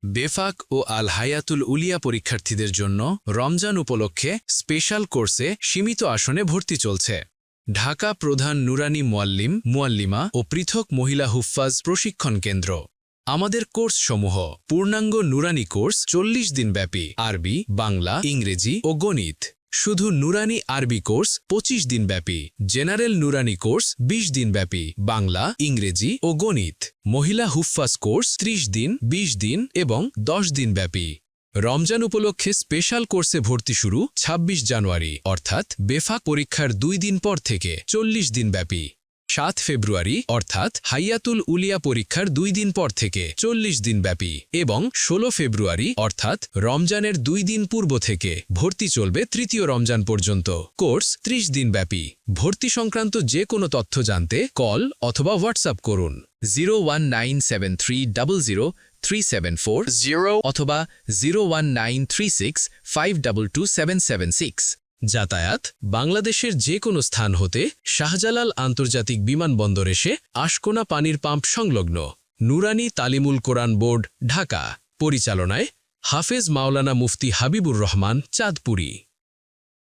বেফাক ও আল হায়াতুল উলিয়া পরীক্ষার্থীদের জন্য রমজান উপলক্ষে স্পেশাল কোর্সে সীমিত আসনে ভর্তি চলছে। ঢাকা প্রধান নুরানি মুয়াল্লিমা ও পৃথক মহিলা হুফফাজ প্রশিক্ষণ কেন্দ্র। আমাদের কোর্সসমূহ: পূর্ণাঙ্গ নুরানি কোর্স 40 দিনব্যাপী, আরবি, বাংলা, ইংরেজি ও গণিত। শুধু নুরানি আরবি কোর্স 25 দিনব্যাপী, জেনারেল নুরানি কোর্স 20 দিনব্যাপী, বাংলা, ইংরেজি ও গণিত। মহিলা হুফফাজ কোর্স 30 দিন, 20 দিন এবং 10 দিনব্যাপী। রমজান উপলক্ষে স্পেশাল কোর্সে ভর্তি শুরু 26 জানুয়ারি, অর্থাৎ বেফাক পরীক্ষার 2 দিন পর থেকে 40 দিনব্যাপী। 7 ফেব্রুয়ারি অর্থাৎ হাইয়াতুল উলিয়া পরীক্ষার 2 দিন পর থেকে 40 দিনব্যাপী এবং 16 ফেব্রুয়ারি অর্থাৎ রমজানের 2 দিন পূর্ব থেকে ভর্তি চলবে তৃতীয় রমজান পর্যন্ত। কোর্স 30 দিনব্যাপী। ভর্তি সংক্রান্ত যে কোনো তথ্য জানতে কল অথবা হোয়াটসঅ্যাপ করুন 01973003740 অথবা 01936522776। যাতায়াত: বাংলাদেশের যে কোনো স্থান হতে শাহজালাল আন্তর্জাতিক বিমানবন্দর এসে আশকোনা পানির পাম্প সংলগ্ন। নুরানি তালিমুল কোরআন বোর্ড, ঢাকা। পরিচালনায় হাফেজ মাওলানা মুফতি হাবিবুর রহমান, চাঁদপুরি।